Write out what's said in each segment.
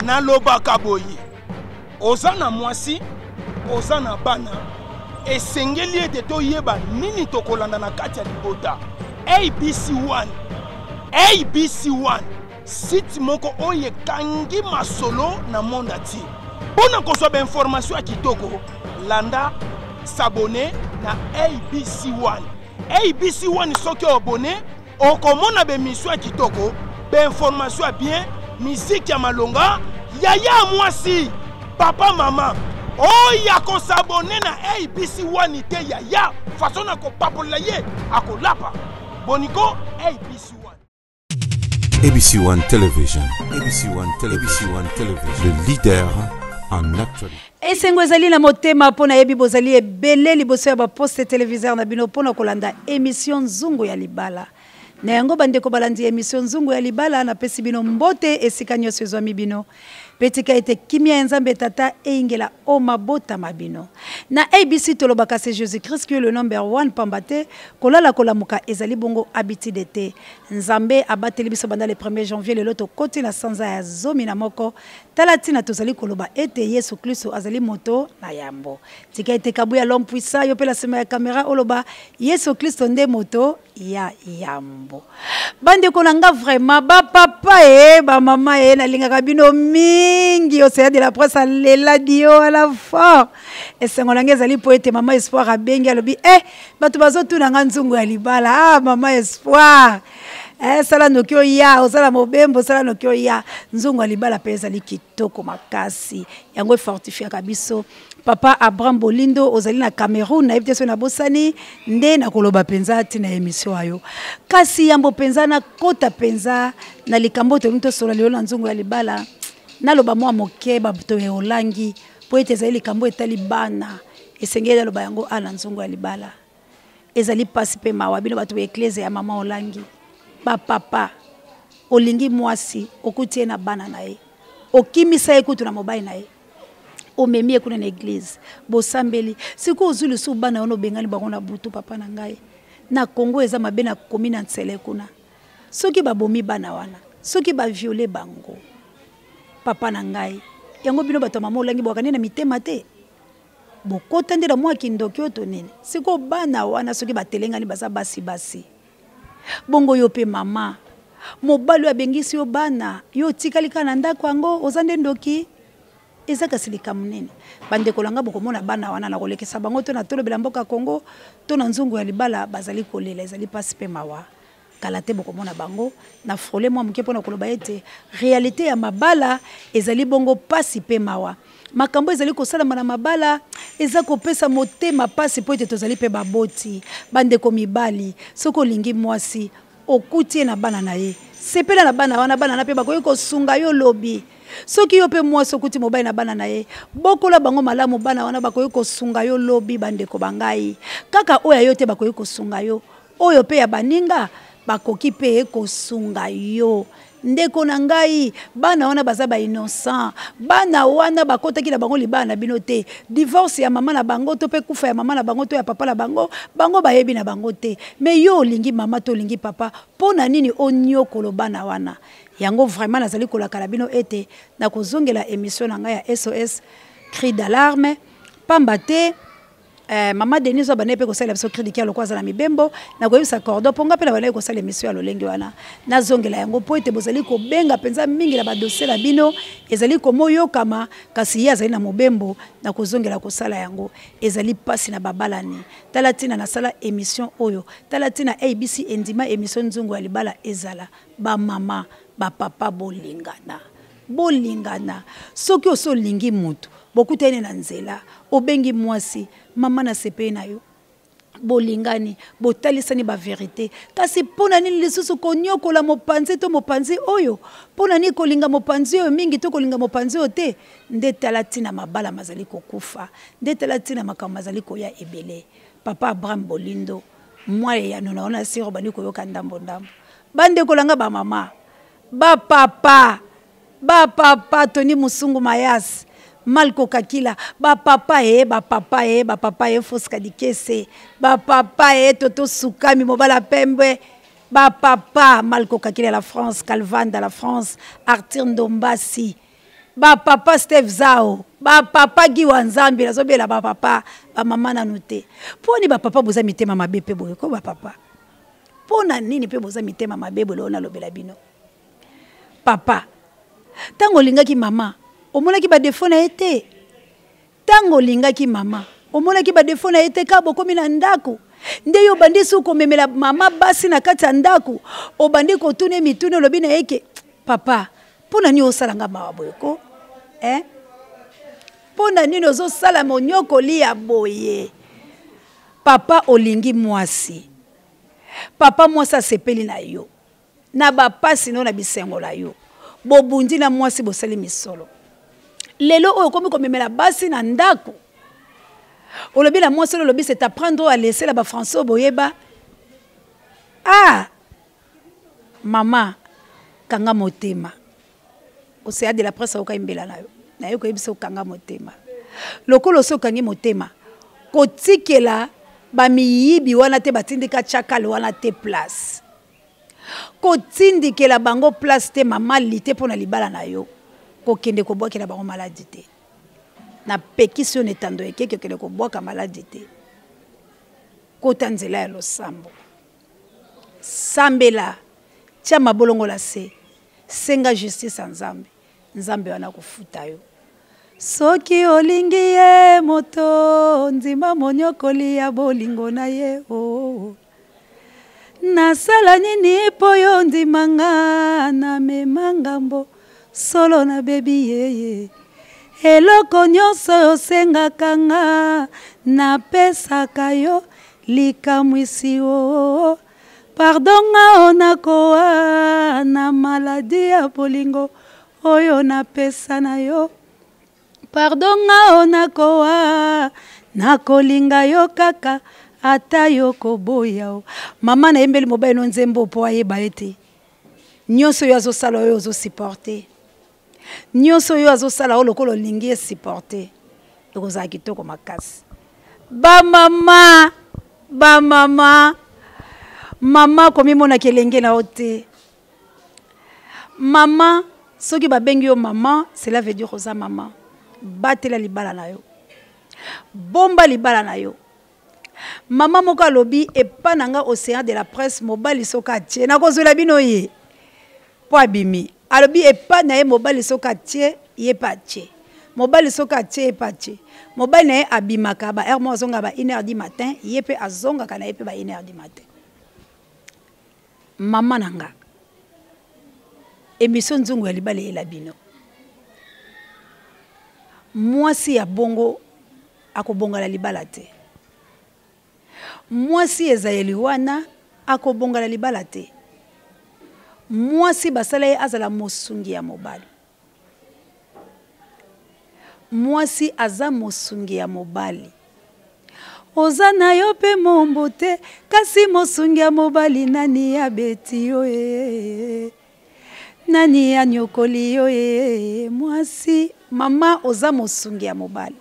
na lobaka boye oza na mwasi oza na bana esengeli ete toyeba nini tokolanda na kati ya libota. ABC1 site moko oye kangi masolo na monde ati pona kozwa ba information ya kitoko landa s'abonner na ABC1. ABC1 soki abonné okomona be mission ya kitoko be information ya bien musique ya malonga yaya mwasi papa mama oya ko s'abonner na ABC1 te yaya façon na ko papola ye akolapa boniko ABC1. ABC1 Television. ABC1 Television. Le leader en actualité. Et c'est ngwezali na motema pona yebi bozali ebele liboso ya ba poste téléviseur na bino pona kolanda émission Nzungu ya Libala. Na yango bandeko balandi émission Nzungu ya Libala na pesi bino mbote esika nyonso ezwami bino. Petika ete kimia nzambe tata eingela o mabota mabino. Na ABC tolobaka c'est Jésus-Christ qui est le number 1 pambate kolala kolamuka ezali bongo habitude te. Nzambe abateli biso banda le 1er janvier le loto koti na sanza ya zomi na moko talatina tozali koloba ete Yesu Kristo azali moto na yambo. Tika ete kabu ya l'homme puissant yo pe la sema ya caméra oloba Yesu Kristo nde moto ya yambo. Bande konanga vraiment ba papa ba mama na lingaka bino mingi au sein de la presse à l'éladio à la fin. Et c'est mon ezali poète maman espoir a bengi alobi batu bazo tunanga Nzungu ya Libala maman espoir. Sala nokyo ya osala mobembo sala nokyo ya Nzungu ya Libala pesa likitoko makasi yango fortifier kabiso papa Abraham Bolindo ozali na Cameroun na evite na bosani nde na koloba penza tina emission ayo kasi yambo penza na kota penza na likambo to nto sola lelo na Nzungu ya Libala naloba mwa moke bato ya olangi po ete ezali likambo etali bana esengeli aloba yango ala Nzungu ya Libala ezali pasi pe mawa bino bato ya ekleze ya mama olangi ba papa olingi mwasi okutie na bana na ye okimisa ekutu na mobile na ye omemi ekuna na église bosambeli siko ozulu su bana ono bengani bango na butu papa na ngai na Congo eza mabe na komina ntsele kuna soki babomi bana wana soki ba violer bango papa na ngai yango bino bato mama olangi bwakani na mitema te bokota ndela mwa kindoki oto nini siko bana wana soki batelengani baza basi bongo yo pe mama mobalo abengisi yo bana yo tikalika na ndako yango ozande ndoki ezaka silika munene bande kolanga bokomona bana wana na kolekesa bango to na tolobela mboka Congo to na Nzungu ya Libala bazali kolela ezali pasi pe mawa kalate bokomona bango na frole mwa muke pona koloba ete réalité ya mabala ezali bongo pasi pe mawa makambo ezali kosala na mabala eza kopesa motema pasi po ete tozali pe baboti bande ko mibali soko lingi mwasi okutie na bana na ye sepela na bana wana bana na pe bakoyi kosunga yo lobi soki yo pe mwasi okuti mobali na bana na ye bokola bango malamu bana wana bakoyi kosunga yo lobi bande ko bangai kaka oya yo te bakoyi kosunga yo oyo pe ya baninga bakoki pe kosunga yo ndeko na ngai bana wana baza ba innocent bana wana bakotaki na bango libana na bino te divorce ya mama na bango to pe kufa ya mama na bango to ya papa na bango bayebi na bango te mais yo lingi mama to lingi papa pona nini onyokolo bana wana yango vraiment nazali kolaka na bino ete na kozongela émission na ngai ya SOS cri d'alarme pamba te Mama Denise abane pe kosala biso critique ya lokwaza na mibembo na koyebisa cordo ponga pe na bana kosala émission ya lolenge wana na zongela yango po ete bozali ko benga penza mingi na ba dossier na bino ezali ko moyokama kasi ye azali na mobembo na kozongela kosala yango ezali pasi na babalani talatina na sala émission oyo talatina ABC endima émission Nzungu ya Libala ezala ba mama ba papa bolingana soki oso lingi mutu bokutene na nzela obengi mwasi mama na sepe na yo bolingani botalisani ba vérité kasi pona nini lisusu konyokola mopanzi to mopanzi oyo pona nini kolinga mopanzi oyo mingi to kolinga mopanzi ote nde talatina mabala mazali kokufa nde talatina makambo mazali koya ebele papa Abraham Bolindo mwa ya nona siro bani koyoka ndambo bande kolanga ba mama ba papa Tony Musungu Mayas Malko Kakila ba papa Foska Dikese ba papa Toto Sukami Mobala Pembe ba papa Malko Kakila la France Calvan de la France Arthur Ndombasi ba papa Steve Zao, ba papa Giwa Nzambi, nazobela ba papa, ba mama na noté. Poni ba papa boza mitema mabe pe boye ko ba papa. Pona nini pe boza mitema mabe bolo na lobela bino. Papa, tango lingaki mama, omonaki ba défaut na été. Tango lingaki mama, omonaki ba défaut na été ka bokomi na ndako. Nde yo bandi su ko memela mama basi na kati ya ndako. O bandi ko tune mitune lobi na eke. Papa, pona ni osalanga mawa boye ko? Pona nini ozosala monyoko lia boye. Papa olingi mwasi. Papa mwasi asepeli na yo. Na bapasi no na bisengo la yo. Bobundi na mwasi bosali misolo. Lelo oyo komi komemela basi na ndako. Olobi na mwasi lobi c'est apprendre à laisser la ba François boyeba. Ah! Mama kanga motema. Osea de la presse oka imbela na yo. Na yo ko yebisa kanga motema. Lokolo so kangi motema. Kotikela ba miyibi wana te batindika chakale wana te place. Kotindikela bango place te mama lité pona libala na yo. Ko kende ko bwakela bango maladie te. Na pekisio netando eke kende ko bwaka maladie te. Kota nzela ya losambo. Sambela tia mabolongo la se. Senga justice Nzambe. Nzambe wana kufuta yo. Soki olingi ye moto nzima monyokoli ya bolingo na ye o. Nasala nini po yo ndimanga na memangambo solo na bebi yeye. Eloko nyonso osengaka nga napesaka yo likamwisi o. Pardonga onakoa na maladi ya bolingo oyo napesa na yo. Pardonga onakoa nakolinga yo kaka ata yo koboya o. Mama na embeli mobile no nzembo po ayeba ete. Nyonso yo azosala oyo ozosupporter. Nyonso yo azosala oyo lokolo lingi esupporter. Ekozala kitoko makasi. Ba mama. Mama komi mona kelenge na ote. Mama soki babengi yo mama, cela veut dire oza mama. Batela libala na yo. Bomba libala na yo. Mama moka lobi epa nanga océan de la presse mobali soka tie na kozula bino ye. Po abimi. Alobi epa na ye mobali soka tie ye pa tie. Mobali soka tie pa tie. Mobali na ye abimaka ba heure mo azonga ba 1h du matin, ye pe azonga kana ye pe ba 1h du matin. Mama nanga. Émission nzungu ya libala ye labino. Mwasi ya bongo akobonga la libala te. Mwasi ezayeli wana akobonga la libala te. Mwasi basala ye azala mosungi ya mobali. Mwasi aza mosungi ya mobali. Oza na yo pe mombo te kasi mosungi ya mobali nani ya beti yo e. Nani ya nyokoli yo e. Mwasi mama oza mosungi ya mobali.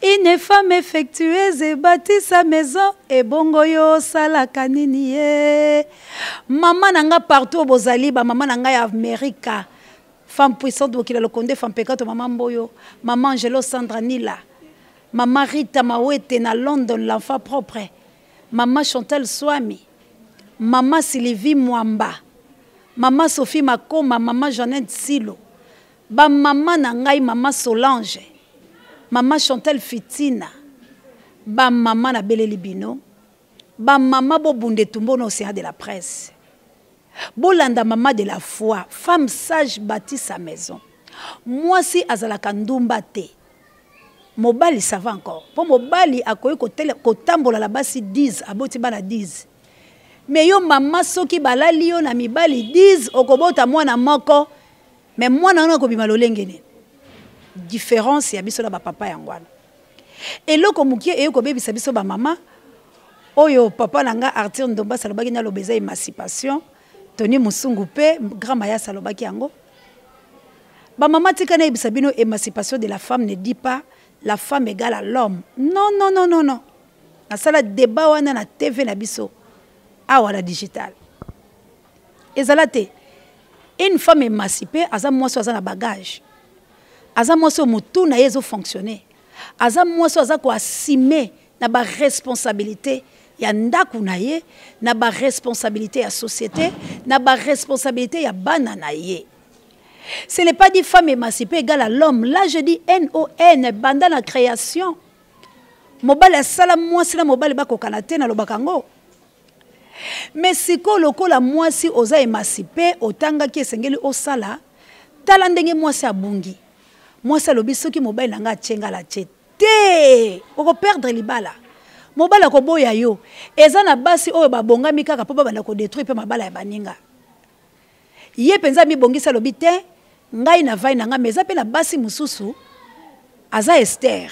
Une femme effectueuse bâtit sa maison et bongo yo salaka nini ye. Maman nanga partout bozali ba maman nanga ya Amerika. Femme puissante bokila le Condé femme pekato maman Mboyo, maman Angelo Sandra Nila. Maman Rita Mawete na London l'enfant propre. Maman Chantal Swami. Maman Sylvie Mwamba. Maman Sophie Makoma, maman Jeannette Silo. Ba maman nangai maman Solange. Maman Chantal Fitina. Ba maman na Beleli Bino. Ba maman Bobunde Tumbo no océan de la presse. Bolanda maman de la foi. Femme sage bâtit sa maison. Moi si azalaka ndumba te. Mobali ça va encore. Pour mobali akoyi kotambola la basi 10 aboti bana 10. Mais yo maman soki balali yo na mibali 10 okobota mwana moko. Mais mwana na ko bimalo lengene. Différence ya biso na ba papa yangwana. Eloko mukie eyoko bebisa biso ba mama oyo papa nanga Arthur Ndomba salobaki na lobeza émancipation Tony Musungu pe grand maya salobaki yango. Ba mama tika na ebisa bino émancipation de la femme ne dit pas la femme égale à l'homme. Non non non non non. Na sala débat wana na TV na biso awa na digital. Ezalate Une femme émancipée, aza mwasi aza na bagage. Aza mwasi mutu na yezo fonctionner. Aza mwasi aza ko assumer na ba responsabilité ya ndaku na ye, na ba responsabilité ya société, na ba responsabilité ya bana na ye. Ce n'est pas dit femme émancipée égale à l'homme. Là je dis N-O-N, banda la création. Mobile sala mwasi na mobile bako kanate na lobakango. Mais si ko lokola mwasi oza émancipé otanga ki esengeli osala tala ndenge mwasi abungi mwasi alobi soki mobile nanga atyenga la te oko perdre libala mobile ko boya yo eza na basi oyo babongami kaka po bana ko détruire pe mabala ya baninga ye penza mi bongisa lobi te ngai na vai nanga meza pe na basi mususu aza Esther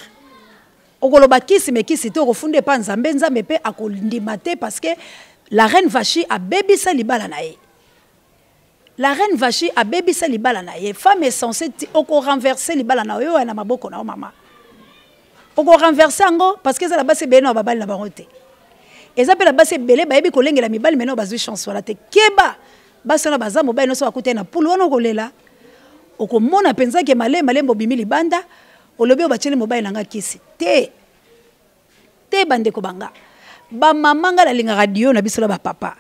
okoloba kisi mekisi te okofunde pa nzambe nzambe pe akondima te parce que la reine Vachi a bébisa libala na ye. La reine Vachi a bébisa libala na ye. Femme est censée oko renverser libala na yo na maboko na mama. Oko renverser ngo parce que ça la base beno babali na barote. Eza pe la base belé ba yebi kolengela mibali meno bazwi chance wala te. Keba basi na baza mobile no so akute na pulu wana kolela. Oko mona penza ke malembo bimi libanda olobi obachele mobile nanga kisi. Te bande ko banga. Ba mamanga la linga radio na biso la ba papa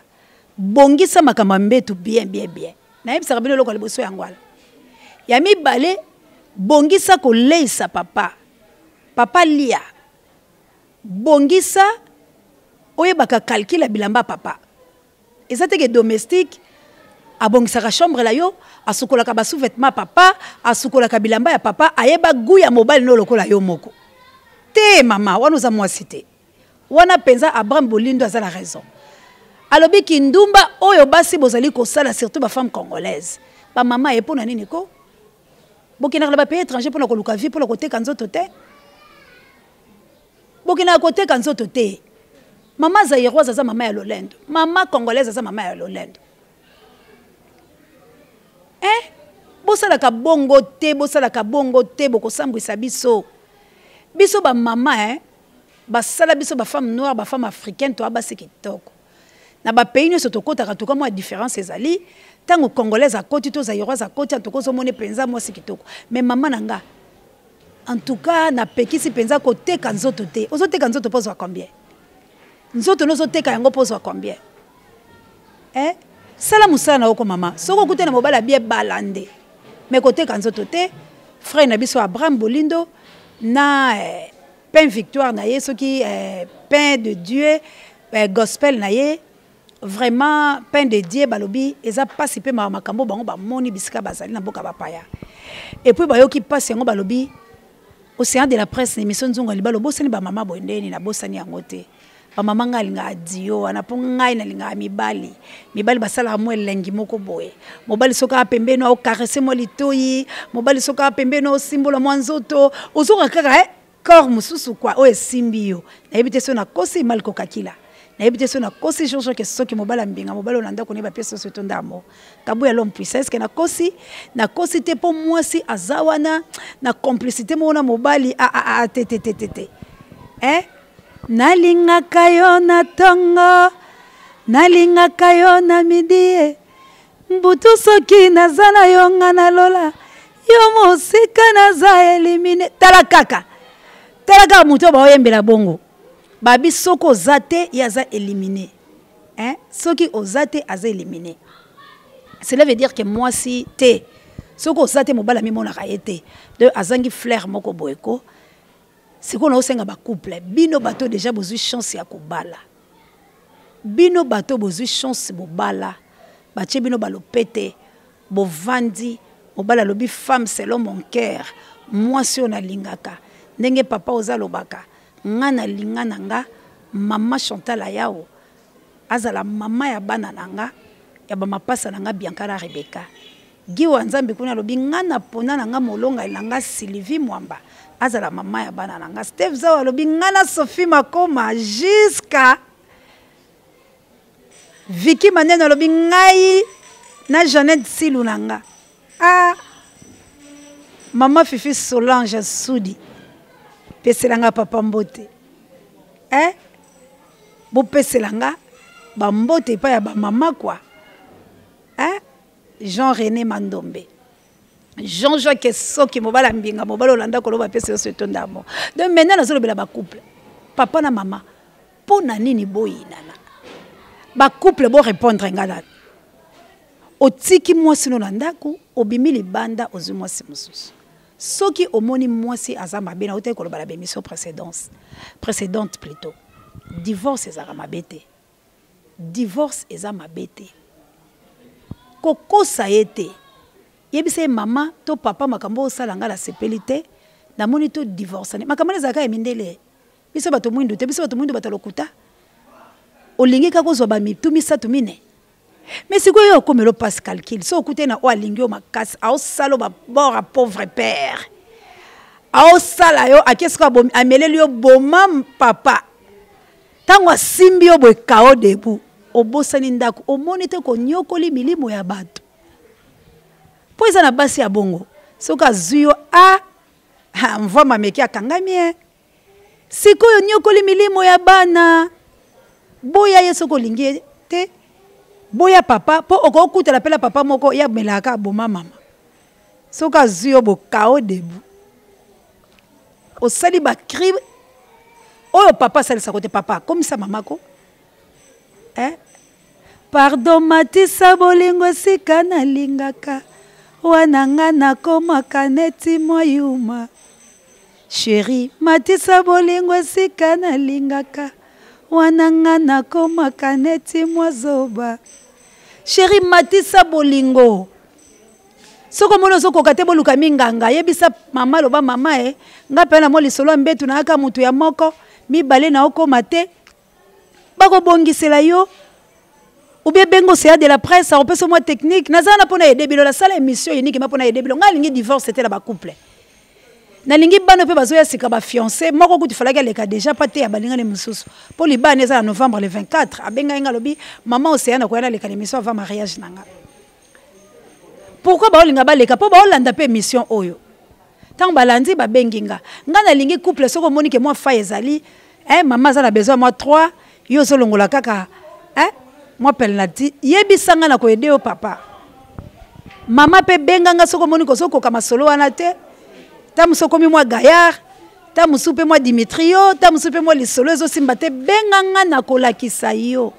bongisa makamba mbetu bien na yebisa bino loko liboso ya ngwala ya mibale bongisa ko leisa papa lia bongisa oyebaka calcula bilamba papa ezate ke domestique abongisa ka chambre la yo asukola ka ba sous-vêtement papa asukola ka bilamba ya papa ayeba guya mobile no lokola yo moko te mama wana za mwasi te wana penza Abraham Bolindo a la raison. Alobi kindumba oyo basi bozali ko sala surtout ba femme congolaise. Ba maman e pona nini ko? Bokina ba pays étranger pona ko luka vie pona ko teka nzoto te. Bokina ko teka nzoto te. Mama zaïroise za mama ya Lolendo. Mama congolaise za mama ya Lolendo. Bosala ka bongo te boko sambwisa biso. Biso ba mama basala biso ba femme noire ba femme africaine to abasi kitoko na ba pays nyo soto kota ka toka mo différence ezali tango congolaise akoti to zaïroise akoti antoko zo mone penza mo sikitoko mais maman nanga en tout cas na pekisi penza ko teka nzoto te ozo teka nzoto pozo a combien nzoto no zo teka yango pozo a combien sala musala na oko mama soko kute na mobala bien balande mais ko teka nzoto te frère na biso Abraham Bolindo na pain victoire na ye soki pain de Dieu gospel na ye vraiment pain de Dieu balobi eza pasi pe makambo bango ba moni bisika bazali na boka bapaya et puis bayoki pasi yango balobi océan de la presse émission nzongo libalo bosani ba mama bondeni na bosani yango te ba mama ngalinga adio ana po ngai na linga mibali basala mo elengi moko boye mobali soka pembeno au caresser mo litoyi mobali soka pembeno simbola mwanzoto ozoka kaka corps mususu kwa o esimbi yo na yebite so na kosi mal kokakila na yebite so na kosi jojo ke soki mobala mbinga mobala onanda ko ne ba peso so tondamo kabu ya l'homme puissance ke na kosi te po mwasi azawana na complicité mona mobali te nalingaka yo na tongo nalingaka yo na midi mbutu soki nazana yo nga na lola yo mosika naza elimine talakaka muto ba oyembela bongo babi soko zate yaza éliminé soki ozate aza éliminé cela veut dire que moi si te soko zate mobala mi mona kayete de azangi flair moko boyeko siko na osenga ba couple bino bato déjà bozui chance ya kobala bino bato bozui chance bobala batie bino balopete bovandi mobala lobi femme selon mon cœur moi si on a lingaka ndenge papa ozalobaka ngana lingana nga mama Chantal Ayao azala mama ya bana nanga ya ba mapasa nanga Biancara Rebecca giwa nzambe kuna lobi ngana pona nanga molonga elanga Sylvie Mwamba azala mama ya bana nanga Steve Zawa lobi ngana Sophie Makoma jusqu'à Vicky Maneno lobi ngai na Jeannette Silunanga mama Fifi Solange Soudi peselanga papa mbote bo peselanga ba mbote pa ya ba mama kwa Jean-René Mandombe. Jean-Jacques Soki mobala mbinga mobala olanda koloba pese so etondamo. Donc maintenant nazo lobela ba couple. Papa na maman. Pona nini boyinana. Ba couple bo répondre ngala. Otiki mwasi no ndako obimi libanda ozu mwasi mususu. Soki omoni mwasi azama bena ote koloba la émission précédente plutôt. Divorce ezara mabete. Divorce ezama bete. Koko saete. Yebise mama to papa makambo salanga la sepelite na moni to divorce ne makambo ezaka emindele biso bato mwindu te biso bato mwindu batalokuta olingi ka kozwa ba mitumi satu mine mais sikoyo komelo passe calcul so okute na o alingi o makasi ao salo ba bora pauvre père ao sala yo akesko ameleli yo boma papa tango asimbi yo boy kao debu obosani ndako omoni te ko nyokoli milimo ya bato. Po eza na basi ya bongo soka zuyo mvua mameki akangami sikoyo nyokoli milimo ya bana boya yeso kolingi te boya papa po okokutela pela papa moko ya melaka boma mama soka zuyo bo kao debu osali ba crime oyo papa salisa kote papa comme ça mamako pardon matisa bolingo sika na lingaka wananga na koma kaneti moyuma chéri matisa bolingo sika na lingaka wananga na koma kaneti mozoba chéri matisa bolingo soko mono soko kate boluka minganga yebisa mama loba mama nga pena mo lisolo mbetu na aka mutu ya moko mibale na okoma te bako bongisela yo ou bien bengo c'est de la presse on peut moi technique nazana pona aider bilo la sala émission unique ma pona aider bilo nga lingi divorce c'était la ba couple na lingi bano pe bazoya sika ba fiancé moko kutu falaka leka déjà paté ya balinga ne mususu pour li bana za novembre le 24 abenga nga lobi maman océane ko yana leka émission avant mariage nanga pourquoi ba olinga ba leka po ba olanda pe émission oyo tant balandi ba benginga nga na lingi couple soko monique moi fa ezali maman za na besoin moi 3 yo solongola kaka moi pelnati yebisanga na ko aider au papa mama pe benganga soko moni ko soko kama solo wana te tamu soko mi moi gaillard tamu soupe moi Dimitrio tamu soupe moi les solo zo simbate benganga na ko lakisa yo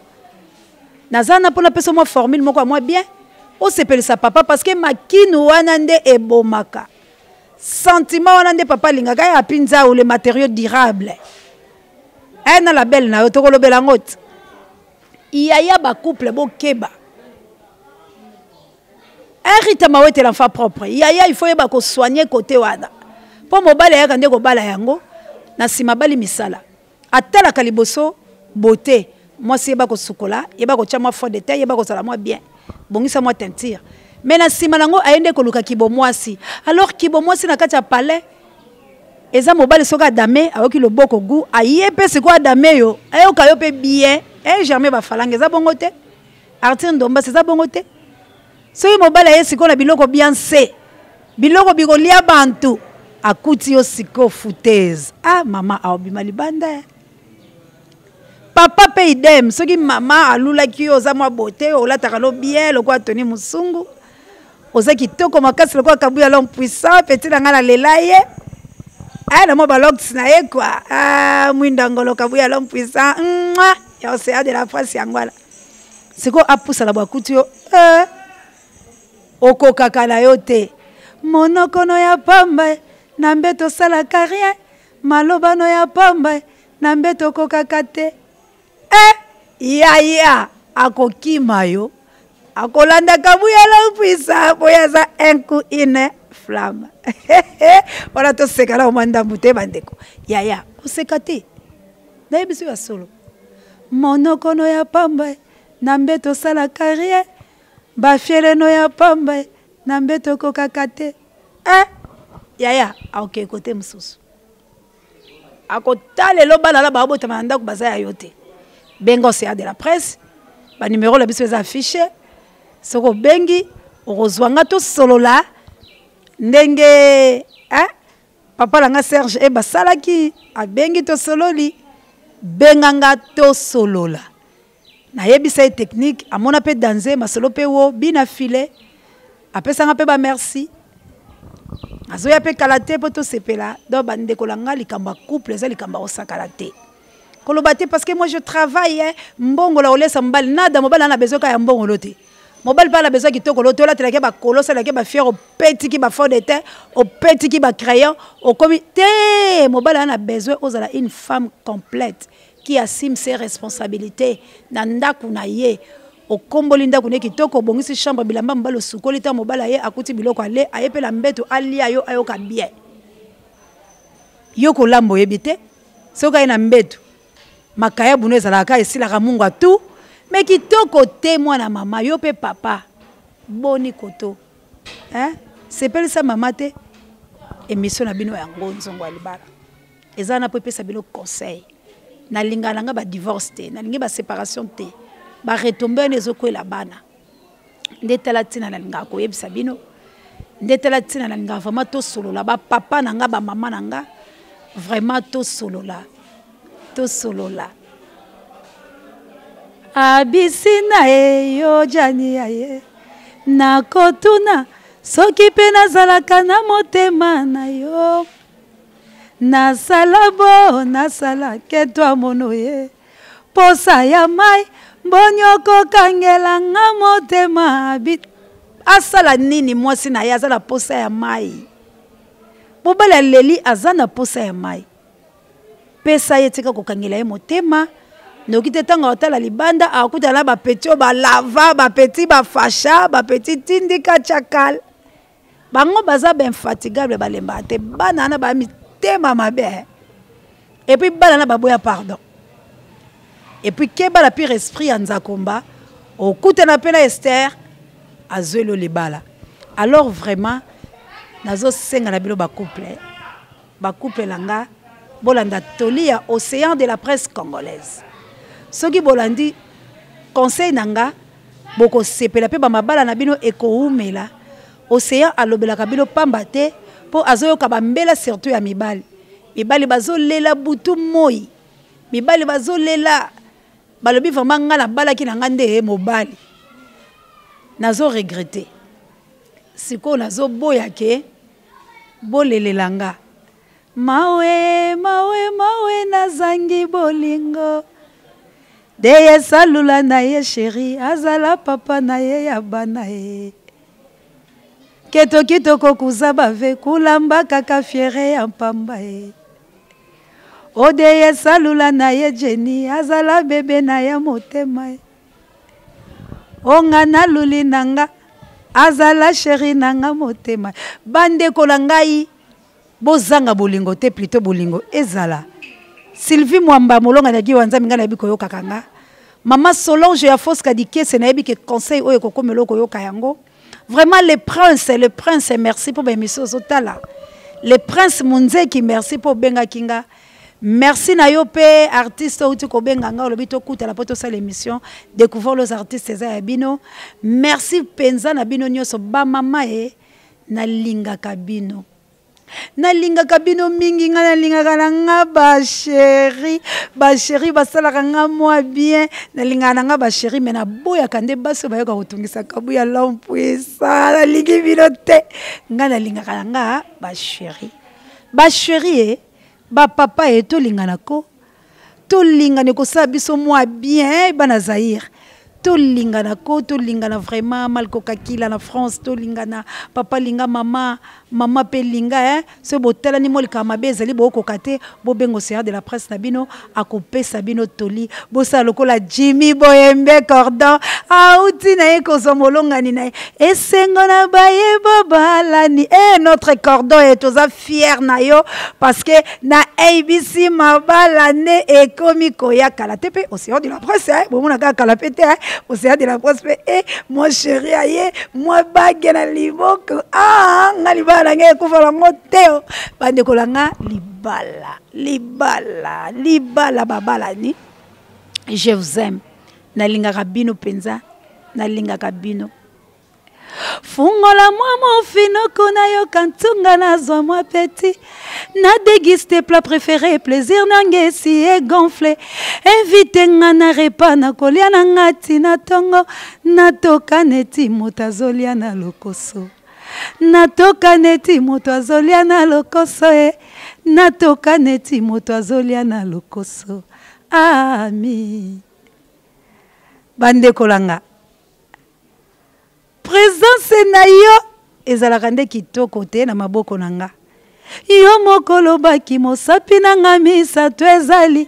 nazana pona peso moi formule moko moi bien o sepeli sa papa parce que makinu wana nde ebomaka sentiment wana nde papa lingaka ya pinza ou les matériaux durables na la belle na yo to kolobela ngote yaya ba couple bo keba Rita mawete l'enfant propre yaya il faut yeba ko soigner côté wana po mobala ya kande ko bala yango na sima bali misala atala kaliboso beauté moi c'est yeba ko sukola yeba ko chama fond de teint yeba ko sala moi bien bongisa moi teinture mais na sima nango ayende ko luka kibo mwasi alors kibo mwasi na kati ya palais eza mobali soka dame ayoki loboko gu ayepe se ko dame yo ayoka yo pe bien jamais ba falanga za bongo te Arthur Ndomba c'est ça bongo te so yo mobala yesi ko na biloko bien se biloko bikolia bantu akuti yo siko foutaise mama aobima libanda papa pe idem soki mama alula ki yo za mwa beauté olataka lo bien loko atoni musungu oza kitoko makasi loko akabuya l'homme puissant petit na ngana lelaye na mo balox na ye quoi mwindangolo kabuya l'homme puissant ya océan de la France yangwala siko apusa la bakuti yo okokaka na yo te monokono ya pamba na mbeto sala carrière malobano ya pamba na mbeto kokaka te yaya akokima yo akolanda kabuya l'homme puissant boya za un coup une flamme voilà to sekala omanda mbute bandeko yaya osekate na yebiso ya solo monokono ya pamba na mbeto sala carrière bafieleno ya pamba na mbeto kokaka te yaya aoke kote mususu akotalelo balala babotama na ndako baza ya yo te benga océan de la presse banuméro la biso eza affiché soko bengi okozwanga tosolola ndenge papa langa Serge basalaki abengi tosololi benganga tosolola na yebisa technique amona pe danser masolo pe wo bina filé apesanga mpe ba merci azoya mpe kala te mpo tosepela donc bandeko na nga likambo ya couple eza likambo akosakala te koloba te parce que moi je travaille mbongola olesa mobali nada mobali ana besoin ka ya mbongolo te mobali mpe ana besoin kitoko lo te olatelaki bakolosa elaki bafiere opetiki bafond de teint opetiki bacrayon okomi te mobali ana besoin ozala une femme complète qui assume ses responsabilités na ndako na ye okomboli ndako ne kitoko obongisi chambre bilamba mobali osukoli ta mobali aye akuti biloko ale ayepela mbeto alia yo ayoka bien yo kolamba oyebi te soki aye na mbeto makaya buno ezalaka esilaka mungu atu me kitoko te mwana mama yo pe papa boni koto sepelisa mama te émission na bino yango nzongo ya libala eza na po epesa bino conseil nalingana nga ba divorce te nalingi ba séparation te ba retomber ne ezokwela bana ndetala tina nalinga koyebisa bino ndetala tina nalinga vraiment tosolola ba papa na nga ba mama na nga vraiment tosolola abisina yo jani aye nakotuna soki pe nazalaka na motema na yo nasala bo nasala ketwa mono ye posa ya mai mbonyoko kangela nga motema asala nini mwasi na ye azala posa ya mai mobala leli azana posa ya mai pesa ye tika kokangela ye motema noki te tanga otala libanda akuta na bapeti o balava bapeti bafasha bapeti tindika chakal bango baza infatigable balemba te bana na ba mitema mabe et puis bana na baboya pardon et puis keba la pire esprit ya nzakomba okuta na pena Esther azwelo libala alors vraiment nazo senga na bilo ba couple langa bolanda toli ya océan de la presse congolaise soki bolandi conseil nanga boko sepela pe ba mabala na bino ekoumela océan alobelaka bino pamba te po azoyoka bambela surtout ya mibali bazolela butu moi mibali bazolela balobi vraiment nga na balaki na nga nde mobali nazo regretter siko nazo boya ke bolelelanga mawe nazangi bolingo deye salula na ye chéri azala papa na ye ya bana ye kitoko kuza bave kulamba kaka fiere ya mpamba ye odeye salula na ye jeni azala bebe na ya motema ye onga luli nanga azala chéri nanga motema bandeko na ngai bozanga bolingo te plutôt bolingo ezala Sylvie Mwamba molonga na giwanza minga na biko yoka kanga mama Solange ya Foska dikese na yebike conseil oyo kokomelo ko yoka yango vraiment le prince merci pour l'émission Zotala le prince Munzeki merci pour benga kinga merci na yo pe artiste outi ko benga nga lobito kuta la poto sa l'émission découvrir les artistes za bino merci penza na bino nyoso ba mama na linga kabino nalingaka bino mingi nga nalingaka na nga basheri basalaka nga mwa bien nalingaka na nga basheri me naboyaka nde basi bayoka kotungisa kabu ya lampuisa nalingi bino te nga nalingaka na nga basheri bapapa tolinganako tolingana kosala biso mwa bien bana Zaire tolingana vraiment malko kakila na France tolingana papa linga mama pe linga so botala ni molika mabe ezali bokoka te bobengo séance de la presse na bino akopesa bino toli bosa lokola Jimmy Boyembe cordon auti na ekozo molongani na esengo na baye babalani notre cordon est toza fier na yo parce que na ABC mabalane ekomi koyaka la tepe au séance de la presse bomona kaka la pete au séance de la presse mon chéri aye moi bague na liboko ngalibala nge kufala moteo bande kolanga libala babala ni je vous aime nalingaka bino penza nalingaka bino fungola mwa mofinoko na yo kantunga nazwa mwa petit na déguste plat préféré plaisir nange si e gonflé invite nga na repas na kolia na ngati na tongo natoka neti moto azolia na lokoso natoka neti moto azolia na lokoso natoka neti moto azolia na lokoso ami bandeko langa présence na yo ezalaka nde kitoko te na maboko na nga yo moko lobaki mosapi na nga misato ezali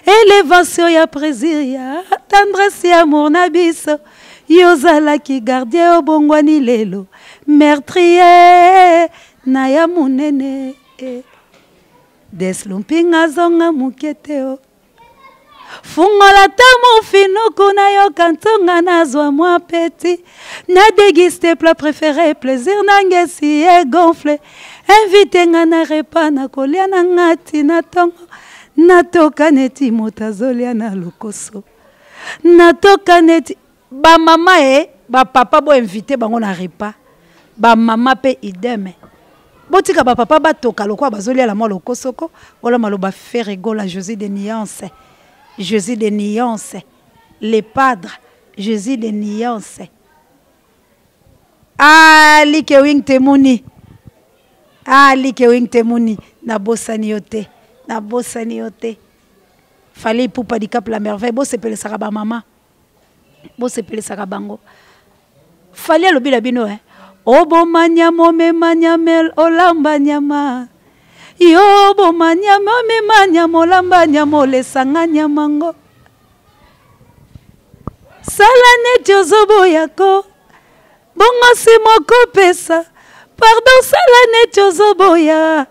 élévation ya plaisir ya tendresse ya amour na biso yo ozalaki gardien obongwani lelo meurtrier na ya monene deslumpinga zonga mukete o fungola ta mofinoko na yo kantonga nazwa mwa petit na déguste plat préféré plaisir nange si e gonflé invite nga na repas na kolia na ngati na tongo natoka neti moto azolia na lokoso natoka neti bamama bapapa bo invite bango na repas bamama pe ideme botika bapapa batoka lokwa bazolia la mwa lokosoko wala maloba Ferregola Jésus de nuances Jésus de nuances les padres Jésus de nuances like wing temuni like wing temuni na bosani yote na bosani yote fallait pour pas dicap la merveille bo sepele saraba mama bo sepele sarabango fallait lobi la bino obo manyamo me manyamel olamba nyama yo bo manyamo me manyamo olamba nyamo lesanga nyamango sala neti ozoboyako bongo si moko pesa pardon sala neti ozoboya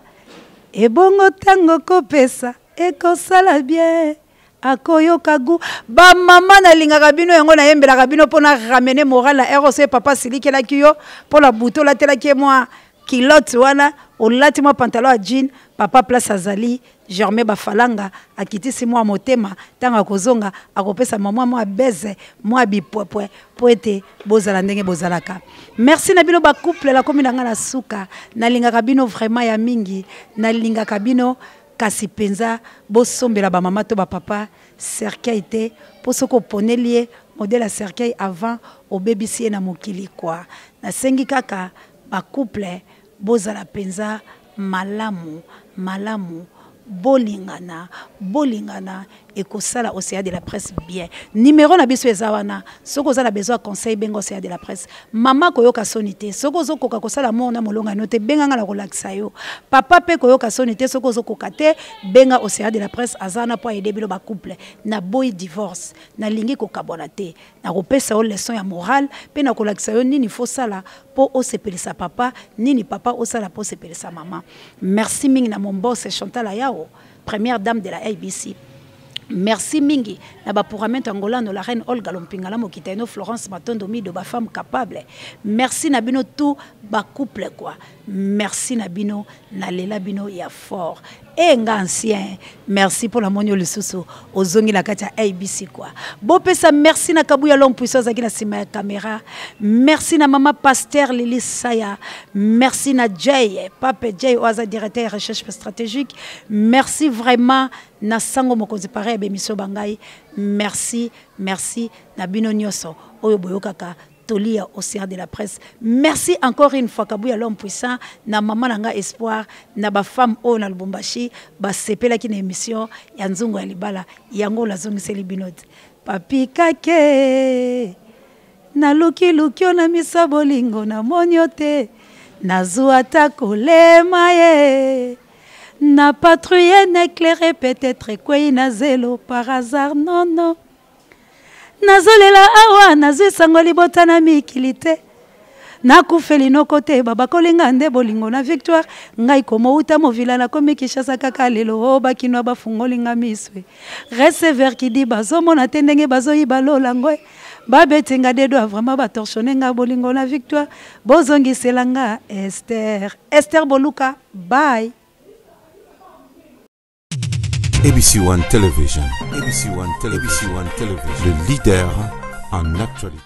ebongo tango kopesa ekosala bien akoyoka gu ba mama na lingaka bino yango na yembelaka bino pona ramener moral la ROC papa silikelaki yo pona buto la telaki moi kilote wana olati moi pantalon à jean papa place azali Germain bafalanga akitisi moi motema tanga kozonga akopesa mama moi beze moi bipwepwe poete bozala ndenge bozalaka merci na bino ba couple la komina nga na suka na lingaka bino vraiment ya mingi na lingaka bino kasi penza bosombela ba mama to ba papa cercueil te posoko ponelie modèle cercueil avant au babysier na mokili kwa na sengi kaka ba couple bozala penza malamu malamu bolingana bolingana et que ça là océan de la presse bien numéro na biso ezawana soko za na besoin conseil bengo océan de la presse mama koyoka sonité soko zo koka kosala mona molonga note benga na relaxa yo papa pe koyoka sonité soko zo kokate benga océan de la presse azana po aider bilo ba couple na boy divorce na lingi ko kabonate na kopesa o leçon ya morale pe na kolaxa yo nini faut sala po o sepelisa papa nini papa o sala po sepelisa mama merci mingi na mon boss Chantal Ayao première dame de la ABC. Merci mingi na ba pouramento angolano la reine Olga Lompingala Mokitano Florence Matondomi de ba femme capable. Merci na bino tout ba couple quoi. Merci na bino na lela bino ya fort. Et ancien, merci pour la monio le soso ozongi la katia ABC quoi. Bo pesa merci na kabuya l'homme puissant zaki na sima caméra. Merci na maman pasteur Lili Saya. Merci na Jay, Papa Jay oaza directeur recherche stratégique. Merci vraiment na sango mokonzi pareil bémission bangai. Merci, merci na bino nyoso oyo boyokaka Tolia océan de la presse. Merci encore une fois Kabouya l'homme puissant na maman nanga espoir na ba femme o na Lubumbashi ba sepela ki na émission ya nzungu ya libala yango la zongi seli binoti papi kake na luki lukio na misa bolingo na monyote na zuata kolema ye na patrouille n'éclairé peut-être quoi na zélo par hasard non non nazolela awa nazwi sango libota na mikili te nakufeli noko te baba kolinga nde bolingo na victoire ngai komouta movila na komi Kinshasa kaka lelo o bakinwa bafungolinga miswe receveur qui dit bazomona te ndenge bazoyiba lolango babetinga dedo vraiment batorshone nga bolingo na victoire bozongiselanga Esther Boluka bye. ABC One Television. ABC One Television. Le leader en actualité.